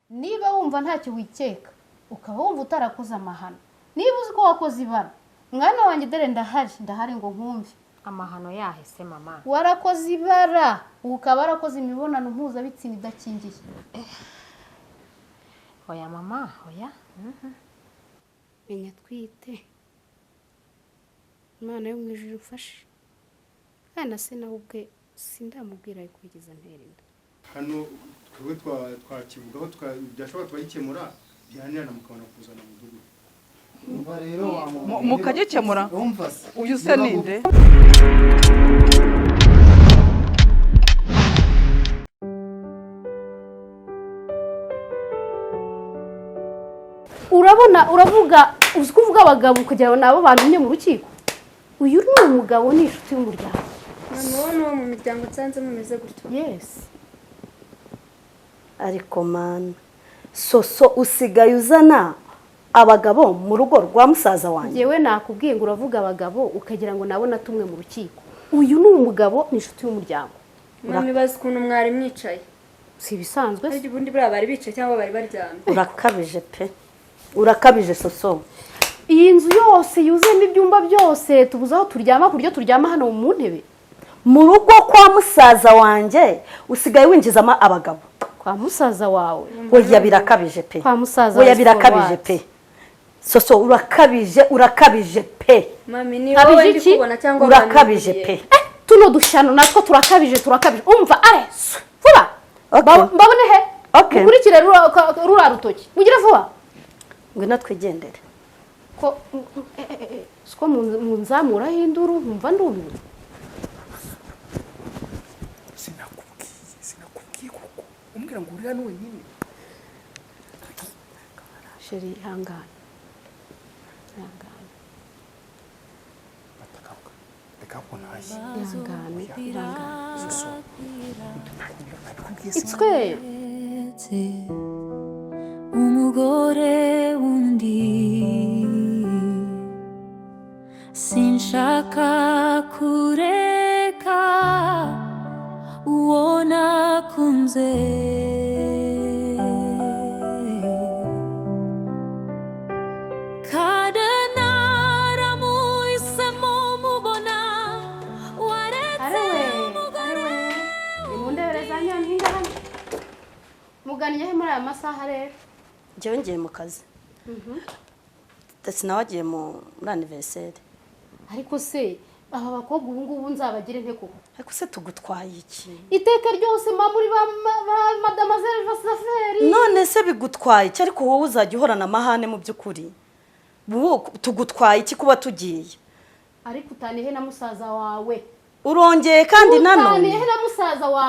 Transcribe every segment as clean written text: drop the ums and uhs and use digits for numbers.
niba wumva ntacyo wikeka ukaba wumva utarakoze amahano, niba uzi ko wakoze ibara, mwana wanjye dore ndahari ngo nkumve. Amahano yahise mama. Warakoze ibara ukaba warakoze imibonano mpuzabitsina idakingiye. Oya mama, oya. Menya twite. Imana yo mu ijuru ufashe. Kana se nawe ubwe sindamubwira ariko kugeza nterinda. Hano twebwe twakivugaho byashobora twayikemura byanirana mukabona kuzana mu mudugudu. Umva rero mukagikemura uyu se ninde? Uravuga uzi kuvuga abagabo kugira ngo nabo bantumye mu rukiko. Uyu ni umugabo ni inshuti y'umuryango. None wo mu miryango nsanze mumeze gutyo. Yes. Ariko man soso usigaye uzana abagabo mu rugo rwa musaza wanjye. Yewe nakubwiye ngo uravuga abagabo ukagira ngo nabo natumwe mu rukiko. Uyu ni umugabo ni inshuti y'umuryango. Mwibaza ukuntu mwari mwicaye. Si bisanzwe. Ariko ubundi buri bari bicaye cyangwa bari baryamye. Urakabije pe. Urakabije soso. Iyi nzu yose yuzemo ibyumba byose tubuzaho turyama kuryo turyama hano mu ntebe. Mu rugo kwa musaza wanjye usigaye winjizamo abagabo. Kwa musaza wawe. Oya birakabije pe. Kwa musaza. Oya birakabije pe. Soso urakabije pe. Mami ni wowe ndi kubona cyangwa urakabije pe. Tuno dushano natwo turakabije. Umva vuba. Mbabone he? Okay. Ukurikire rura rutoki. Mugire vuba. Ngwino twigendere. Ko sko munzamura hinduru nkumva ndumiwe. Sinakubwiye kuko umbwira ngo uriya nuwe nyine. Sheri hangana. It's good. Umugore undi sinshaka kureka uwo nakunze Muganiye muri aya masaha rero. Njyewe ngiye mu kazi. Ndetse nawe agiye muri anniversaire. Ariko se aba bakobwa ubu ngubu nzabagire nte koko? Ariko se tugutwaye iki? Iteka ryose muri ba mademoiselle Vasaferi. None se bigutwaye iki ariko wowe uzajya uhorana amahane mu by'ukuri? Tugutwaye iki kuba tugiye? Ariko utanihe na musaza wawe. Urongeye kandi nanone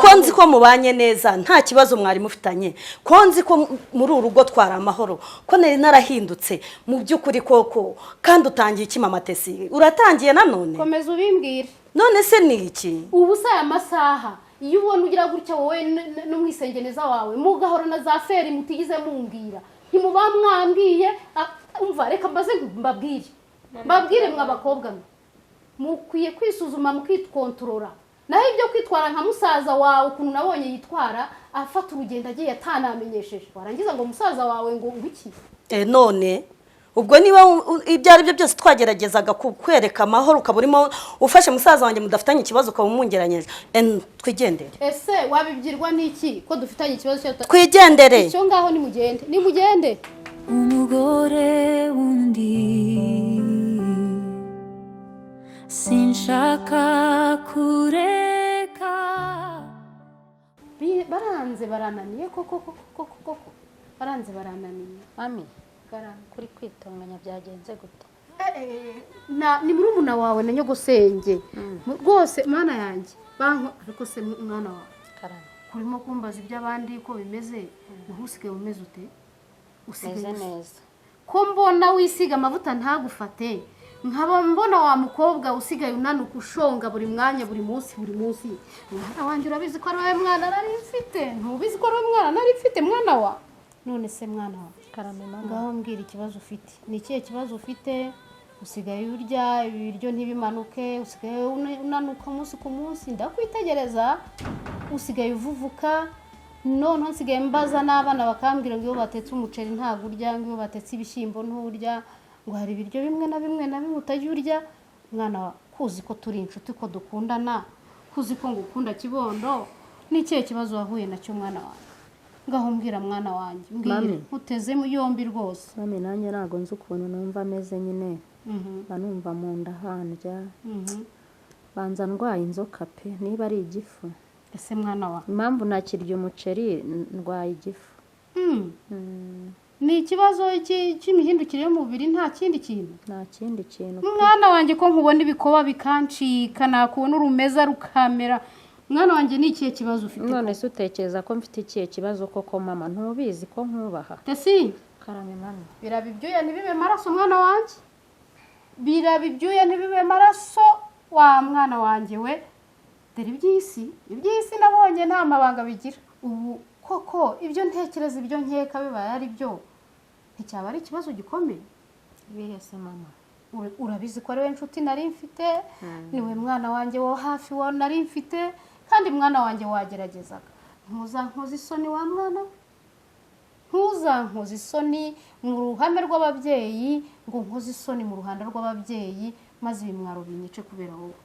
ko nzi ko mubanye neza nta kibazo mwari mufitanye, ko nzi ko muri urugo twara amahoro, ko nari narahindutse mu by'ukuri koko kandi utangiye iki mama Tesi? Uratangiye nanone? Komeza ubimbwire. None se ni iki? Ubu sa ya masaha iyo ubona ugira gutya wowe n'umwisengeneza wawe mugahora na za feri mutigize mumbwira ntimuba mwambwiye. Umva reka mbaze mbabwire mwa bakobwa mukwiye kwisuzuma mukitkontorora. Naho ibyo kwitwara nka musaza wawe ukuntu nabonye yitwara afata urugendo agiye atanamenyesheje, warangiza ngo musaza wawe ngo ngwiki. None ubwo niba ibyo ari byo byose twageragezaga kukwereka amahoro ukaburimo ufashe musaza wanjye mudafitanye ikibazo ukamumungeranyije. Twigendere. Ese wabibwirwa n'iki ko dufitanye ikibazo cyo? Twigendere. Icyo ngaho nimugende. Umugore undi sinshaka kureka. Barananiye koko. Barananiye. Mami, kuri kwitonganya byagenze gute? Ni murumuna wawe na nyogosenge. Rwose mana yanjye. Ariko se mwana wawe. Karame. Kurimo kumbaza iby'abandi ko bimeze. Uhusigaye umeze ute? Usigaye neza. Ko mbona wisiga amavuta ntagufate. Nkaba mbona wa mukobwa usigaye unanuka ushonga buri mwanya buri munsi. Mwana wanjye urabizi ko ari wowe mwana nari mfite. Ntubizi ko ari wowe mwana nari mfite mwana wa. None se mwana wa. Karame mama. Ngaho mbwira ikibazo ufite. Ni ikihe kibazo ufite? Usigaye urya ibiryo ntibimanuke, usigaye unanuka umunsi ku munsi. Ndakwitegereza. Usigaye uvuvuka. none nsigaye mbaza n'abana bakambwira ngo iyo batetse umuceri ntabwo urya, ngo iyo batetse ibishyimbo nturya, ngo hari ibiryo bimwe na bimwe utajya urya. Mwana kuzi ko turi inshuti, ko dukundana, kuzi ko ngukunda kibondo, ni ikihe kibazo wahuye nacyo mwana wanjye? Ngaho mbwira mwana wanjye, mbwira uteze mu yombi rwose. Mami nanjye ntago nzi ukuntu numva ameze nyine, banumva mu nda handya, banza ndwaye inzoka pe, niba ari igifu. Ese mwana wa Impamvu nakirya umuceri ndwaye igifu. Ni ikibazo cy'imihindukire y'umubiri, nta kindi kintu? Nta kindi kintu. Mwana wanjye ko nkubona ibikoba bikancika, nakubona urumeza rukamera. Mwana wanjye ni ikihe kibazo ufite? None se utekereza ko mfite ikihe kibazo koko mama? Ntubizi ko nkubaha. Tesi, Karame mama. biraba ibyuya ntibibe maraso mwana wanjye. Biraba ibyuya ntibibe maraso wa mwana wanjye we. Dore iby'isi nabonye nta mabanga bigira. Ubu koko ibyo ntekereza, ibyo nkeka bibaye ari byo, nticyaba ari ikibazo gikomeye? Bihese mama. Urabizi ko ari we nshuti nari mfite, niwe mwana wanjye wo hafi wo nari mfite, kandi mwana wanjye wageragezaga. Ntuzankoze isoni wa mwana, ntuzankoze isoni mu ruhame rw'ababyeyi, ngo nkoze isoni mu ruhando rw'ababyeyi maze ibimwaro binyice kubera wowe.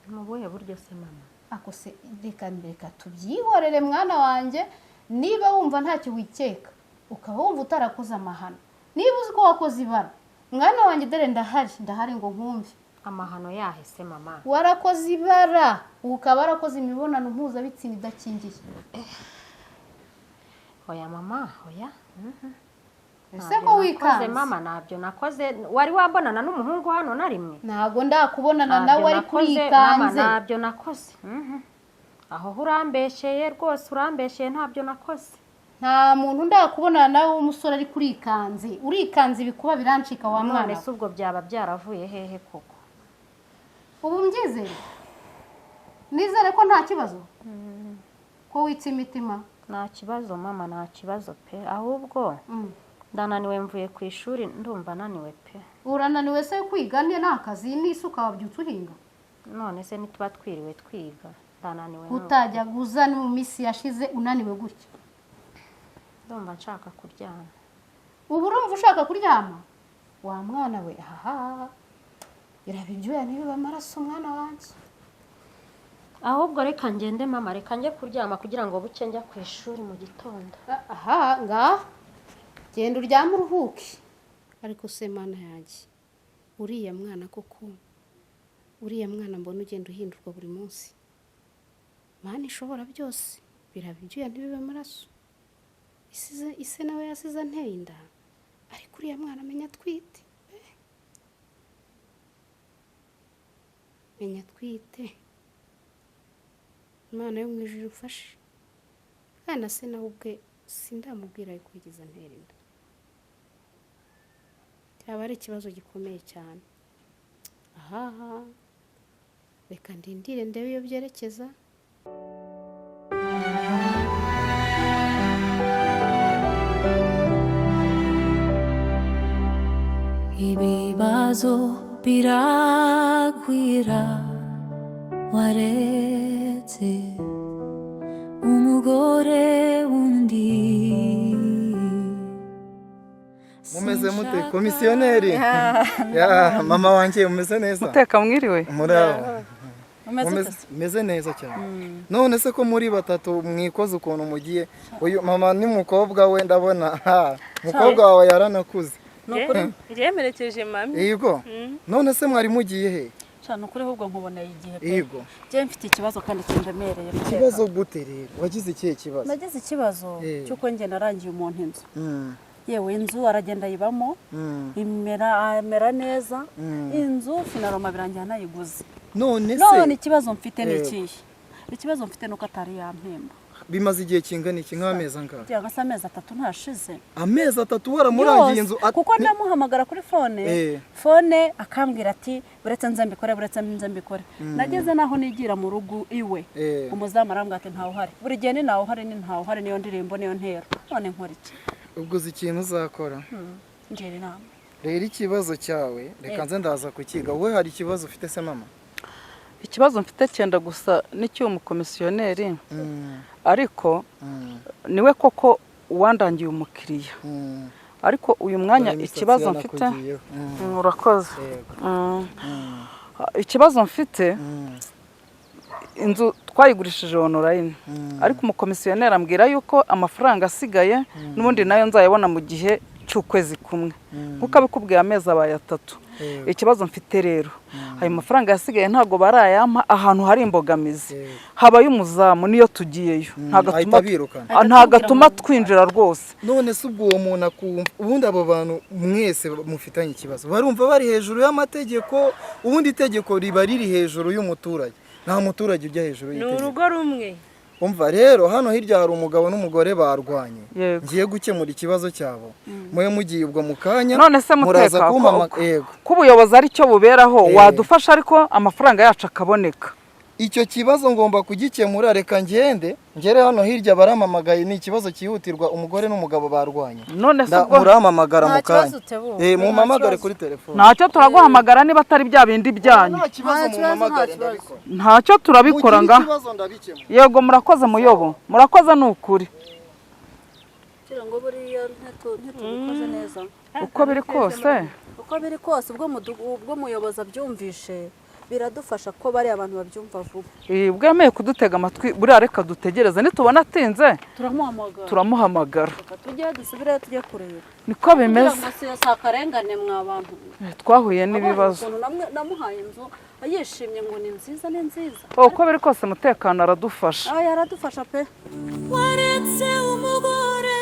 Mu buhe buryo se mama? Ako se reka tubyihorere mwana wanjye. Niba wumva ntacyo wikeka, ukaba wumva utarakoze amahano, niba uzi ko wakoze ibara, mwana wanjye dore ndahari ngo nkumve. Amahano yahise mama. Warakoze ibara, ukaba warakoze imibonano mpuzabitsina idakingiye. Oya mama, oya. Ese ko wikanze mama? Nabyo nakoze. Wari wabonana n'umuhungu hano na rimwe? Ntago ndakubonana nawe ari kurikanze. Nabyo nakoze. Aho urambesheye rwose, urambesheye, ntabyo nakoze. Nta muntu ndakubonana nawe w'umusore ari kurikanze. Urikanze ibikuba birancika wa mwana. None se ubwo byaba byaravuye hehe koko? Ubu mbyizere? Nizere ko nta kibazo? Ko witse imitima? Nta kibazo mama, nta kibazo pe. Ahubwo ndananiwe, mvuye ku ishuri ndumva naniwe pe. Urananiwe se kwiga? Ni n'akazi n'isuka wabyutse uhinga? None se nituba twiriwe twiga, ndananiwe. Utajya guza ni mu minsi yashize unaniwe gutya? Ndumva nshaka kuryama. Ubu urumva ushaka kuryama? Wa mwana we, biraba ibyuya ntibibe amaraso mwana wanjye. Ahubwo reka ngende mama, reka njye kuryama kugira ngo buke njya ku ishuri mu gitondo. Ngaho genda uryame uruhuke. Ariko se mana yanjye, uriya mwana koko, uriya mwana mbona ugenda uhindurwa buri munsi. Mana ishobora byose, biraba ibyuya ntibibe amaraso. Ise nawe yasize anteye inda, ariko uriya mwana amenya atwite. Menya atwite. Imana yo mu ijuru ufashe. Kana se nawe ubwe sindamubwira yuko yigeze antera inda. Cyaba ari ikibazo gikomeye cyane. Reka ndindire ndebe iyo byerekeza. Ibibazo biragwira, waretse umugore wundi. Mumeze mute komisiyoneri? Mama wanjye umeze neza? Muteka mwiriwe? Muraho. Meze neza cyane. None se ko muri batatu mwikoze ukuntu mugiye, uyu mama ni mukobwa we ndabona, mukobwa wawe yaranakuze. Nukuri yemerekeje mami. Yego. None se mwari mugiye he? Cyane ukuri ahubwo nkuboneye igihe pe. Yego. Je mfite ikibazo kandi kindemereye. Ikibazo gute rero? Wagize ikihe kibazo? Nagize ikibazo cyuko nge narangiye umuntu inzu. Yewe inzu aragenda yibamo, imera neza. Inzu finaroma birangira nayiguze. None ikibazo mfite ni ikihe? Ikibazo mfite nuko atari yampemba. Bimaze igihe kingana iki nk'amezi angahe? Cyangwa se amezi 3 ntashize. Amezi 3 waramurangiye inzu? Kuko ndamuhamagara kuri fone akambwira ati buretse nze mbikore. Nageze naho nigira mu rugo iwe. Umuzamu arambwira ati ntawe uhari. Buri gihe ni ntawe uhari niyo ndirimbo niyo ntero. None nkora iki? Ubwo uzi ikintu uzakora? Ngere inama. Rero ikibazo cyawe reka nze ndaza kukiga. Wowe hari ikibazo ufite se mama? ikibazo mfite cyenda gusa n'icy'uwo mukomisiyoneri ariko niwe koko uwandangiye umukiriya ariko uyu mwanya ikibazo mfite murakoze ikibazo mfite inzu twayigurishije online ariko umukomisiyoneri ambwira yuko amafaranga asigaye n'ubundi nayo nzayabona mu gihe cy'ukwezi kumwe kuko abikubwiye amezi abaye 3 ikibazo mfite rero ayo mafaranga yasigaye ntago barayampa ahantu hari imbogamizi habaye umuzamu niyo tugiyeyo ntagatuma twinjira rwose. None se ubwo uwo muntu akumva ubundi abo bantu mwese mufitanye ikibazo barumva bari hejuru y'amategeko ubundi itegeko riba riri hejuru y'umuturage nta muturage ujya hejuru y'itegeko ni urugo rumwe. Umva rero hano hirya hari umugabo n'umugore barwanye ngiye gukemura ikibazo cyabo muye mugiye ubwo mukanya none se muraza ko ubuyobozi ari cyo buberaho wadufasha ariko amafaranga yacu akaboneka. Icyo kibazo ngomba kugikemura reka ngere hano hirya baramamagaye ni ikibazo cyihutirwa umugore n'umugabo barwanye none se ubwo muramamagara mukanya mumamagare kuri telefone ntacyo turaguhamagara niba atari bya bindi byanyu ntacyo turabikora nga yego murakoze muyobo murakoze n'ukuri ngo buriya ntitubikoze neza uko biri kose ubwo muyobozi abyumvishe biradufasha ko bari abantu babyumva vuba. Ubwo yameye kudutega amatwi buriya reka dutegereze nitubona atinze turamuhamagara tujye dusubire tujye kureba niko bimeze sakarengane mwa bantu twahuye n'ibibazo namuhaye inzu yishimye ngo ni nziza uko biri kose umutekano aradufasha yaradufasha pe waretse umugore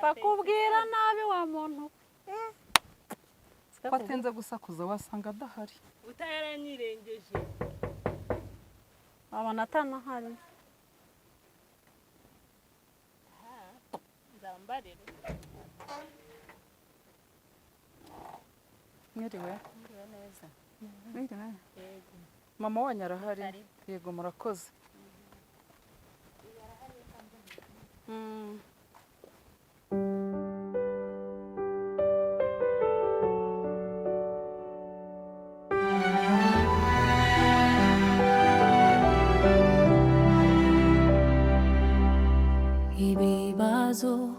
bakubwira nabi wa muntu watenze gusakuza wasanga adahari utayaranyirengeje abana atanahari nzambarire mwiriwe neza mama wanyu arahari yego murakoze ibibazo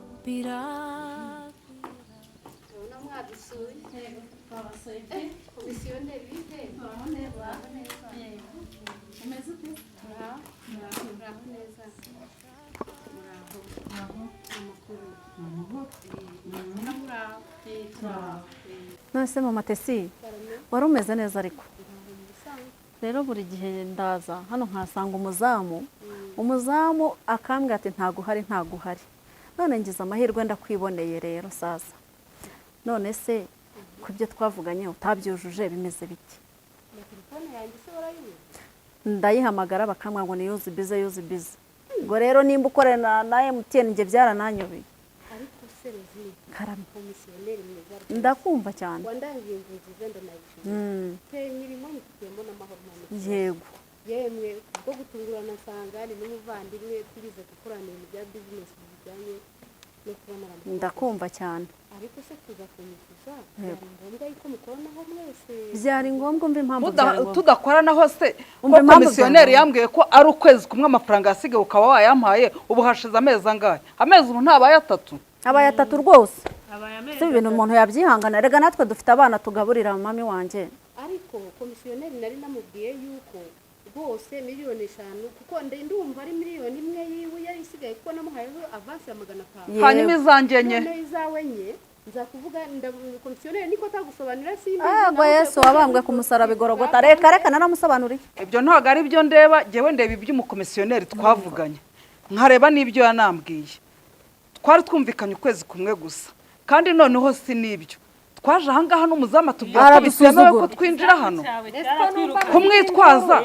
nose mama Tesi wari umeze neza ariko rero buri gihe ndaza hano nkasanga umuzamu akambwira ati ntaguhari none ngize amahirwe ndakwiboneye rero sasa none se kubyo twavuganye utabyujuje bimeze biki ndayihamagara bakambwira ngo ni yuzi bize ngo rero nimba ukorana na MTN nge byarananyobeye ariko serezi karame komisiyoneri mwiza ndakumva cyane wandangiye inzu zenda nayishije pe nyirimo nyikiyemo n'amahoro mane yego yemwe bwo gutungurana nsangane n'umuvandimwe turize gukorana ibintu bya business bijyanye no kubona ndakumva cyane ariko se tuza kunyuza ngombwa yuko mukoranaho mwese byari ngombwa umva impamvu tudakoranaho se komisiyoneri yambwiye ko ari ukwezi kumwe amafaranga yasigaye ukaba wayampaye ubu hashize amezi angahe amezi ubu ntabaye 3 abaye 3 rwose si ibintu umuntu yabyihangana rega natwe dufite abana tugaburira mami wanje ariko komisiyoneri nari namubwiye yuko rwose 5 miliyoni kuko ndumva ari 1 miliyoni yiwe yari isigaye kuko namuhayeho avance ya 500 hanyuma izangenye none izawenye nza kuvuga komisiyoneri niko tagusobanurira simbi ngo Yesu wabambwe ku musaraba igorogota reka naramusobanuriye ibyo ntago ari byo ndeba jewe ndeba iby'umukomisiyoneri twavuganye nkareba n'ibyo yanambwiye twari twumvikanye ukwezi kumwe gusa kandi noneho si nibyo twaje ahangaha n'umuzamu atubwira ko bitemewe ko twinjira hano kumwitwaza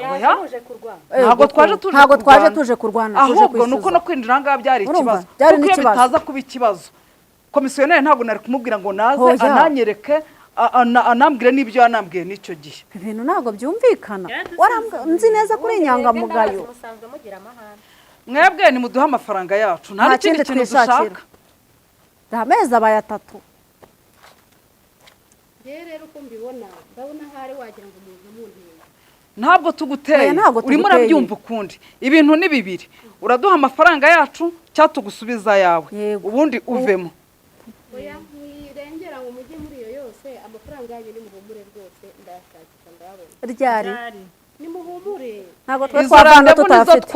ntabwo twaje tuje kurwana ahubwo nuko no kwinjira ahangaha byari ikibazo kuko iyo bitaza kuba ikibazo komisiyoneri ntabwo nari kumubwira ngo naze ananyereke anambwire n'ibyo yanambwiye n'icyo gihe ibintu ntabwo byumvikana nzi neza kuri inyangamugayo mwebwe nimuduhe amafaranga yacu nta n'ikindi kintu dushaka amezi abaye 3 rero uko mbibona ndabona hari wagira ngo umuntu munteye ntabwo tuguteye urimo urabyumva ukundi ibintu ni bibiri uraduha amafaranga yacu cyangwa tugusubiza yawe ubundi uvemo oya mwirengera ngo mujye muri iyo yose amafaranga yanyu ni muhumure rwose ndayashakisha ndabona ryari ni muhumure ntabwo twavana tutafite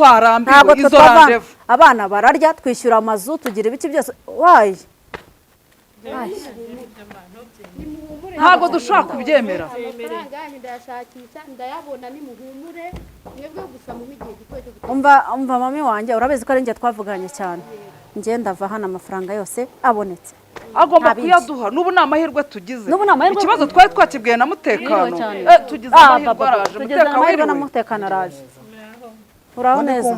ntabwo twavana abana bararya twishyura amazu tugira ibiki byose wayi ntabwo dushaka kubyemera amafaranga yanyu ndayashakisha ndayabona ni muhumure mwebwe gusa mu gihe gito cyo umva mami wanjye urabizi ko ari njye twavuganye cyane njye ndava hano amafaranga yose abonetse agomba kuyaduha n'ubu ni amahirwe tugize ikibazo twari twakibwiye na mutekano tugize amahirwe araje mutekano araje uraho neza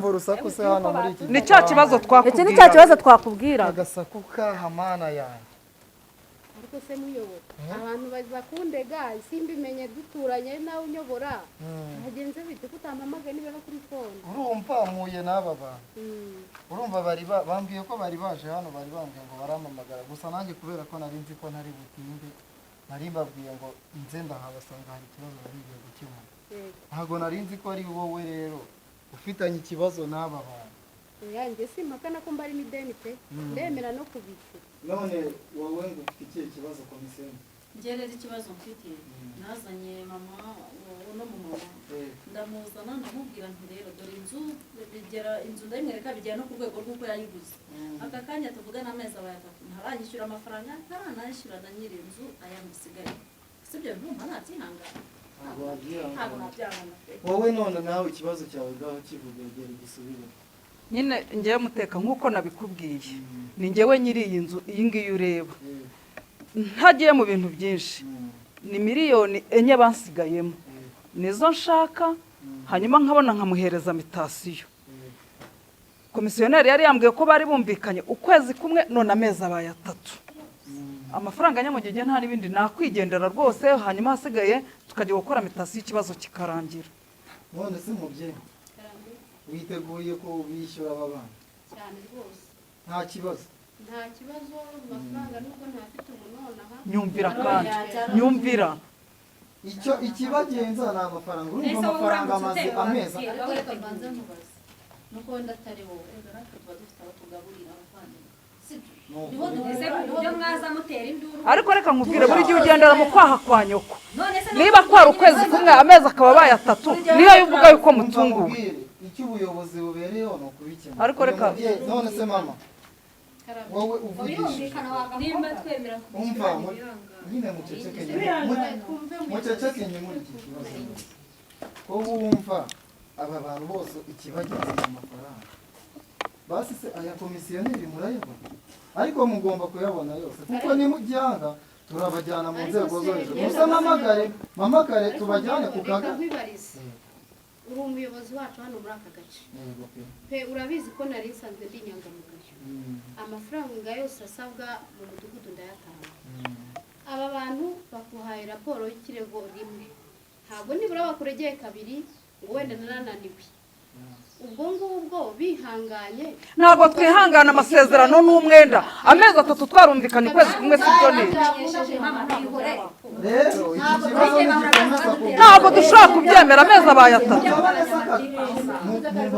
ni cya kibazo twakubwira iki ni cya kibazo twakubwira agasaku kahamana yanjye ariko se muyoboka abantu baza kundega simbimenye duturanye nawe unyobora hagenze bite kutampamagaye niba no kuri phone urumva muye n'aba bantu urumva bari bambwiye ko bari baje hano bari bambwiye ngo barampamagara gusa nanjye kubera ko nari nzi ko ntari butinde nari babwiye ngo nze ndahabasanga hari ikibazo barigiye gukemura ntabwo nari nzi ko ari wowe rero ufitanye ikibazo n'aba bantu yanjye simpakana ko mbari n'ideni pe ndemera no kubishyura none wowe ngo ufite ikihe kibazo komisiyoni ngerera ikibazo mfite nazanye mama no mama ndamuzana ndamubwira nti rero dore inzu ndayimwereka bijyana no ku rwego rw'uko yayiguze aka kanya tuvugana amezi abaye 3 ntaranyishyura amafaranga ntaranayishyura na nyiri inzu ayamusigaye sibyo ndumva ntabyihangana ntabwo nabyangana wowe none nawe ikibazo cyawe ngaho kivugegera igisubire nyine ngewe muteka nk'uko nabikubwiye ni ngewe nyiri iyi nzu iyi ngiyi ureba ntagiye mu bintu byinshi ni 4 miliyoni bansigayemo nizo nshaka hanyuma nkabona nkamuhereza mitasiyo komisiyoneri yari yambwiye ko bari bumvikanye ukwezi kumwe none amezi abaye 3 amafaranga nyamugenge nta n'ibindi nakwigendera rwose hanyuma hasigaye tukajya gukora mitasiyo ikibazo kikarangira none se mubyeyi witeguye ko bishyura aba bana cyane rwose nta kibazo amafaranga nuko ntafite umunonaha nyumvira kandi nyumvira icyo ikibagenza ni amafaranga urumva amafaranga amaze amezi nuko wenda atari wowe natwe tuba dufite abo tugaburira abavandimwe ariko reka nkubwire buri gihe ugendera mu kwaha kwa nyoko niba kwari ukwezi kumwe amezi akaba abaye 3 niyo yuvuga yuko mutunguwe icyo ubuyobozi bubereyeho ni ukubikemura ariko reka none se mama wowe uvugishije nimba twemera umva nyine muceceke muri iki kibazo ko wumva aba bantu bose ikibagenza amafaranga basi se aya komisiyoneri murayabona ariko mugomba kuyabona yose kuko nimujyanga turabajyana mu nzego zo hejuru gusa mamagare tubajyane ku kaga uri umuyobozi wacu hano muri aka gace pe urabizi ko nari nsanzwe ndi inyangamugayo amafaranga yose asabwa mu mudugudu ndayatanga aba bantu bakuhaye raporo y'ikirego rimwe ntabwo nibura bakuregeye 2 ngo wenda narananiwe ubwo ngubwo bihanganye ntabwo twihangana amasezerano n'umwenda amezi 3 twarumvikanye ukwezi kumwe sibyo neza rero iki kibazo gikomeza ntabwo dushobora kubyemera amezi abaye 3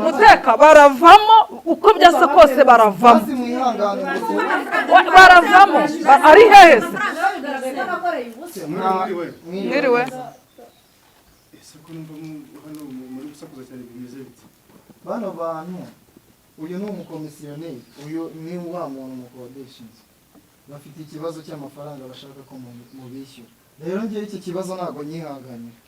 muteka baravamo uko byasa kose baravamo baravamo ari hehe se mwiriwe bano bantu uyu ni umukomisiyoneri uyu ni wa muntu mukodesha inzu bafite ikibazo cy'amafaranga bashaka ko mubishyura rero ngewe iki kibazo ntabwo nyihanganira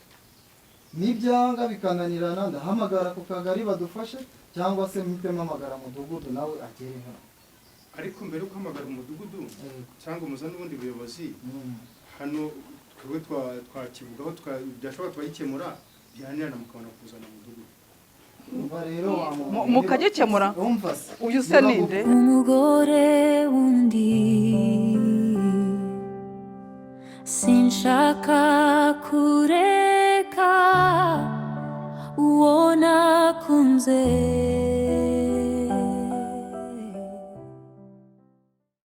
nibyanga bikananirana ndahamagara ku kagari badufashe cyangwa se mpite mpamagara mudugudu nawe agere hano ariko mbere yo guhamagara umudugudu cyangwa umuzana n'ubundi buyobozi hano twebwe twakivugaho byashobora twayikemura byananirana mukabona kuzana mu mudugudu umva rero wa muntu mukagikemura umva se uyu se ninde umugore wundi sinshaka kureka uwo nakunze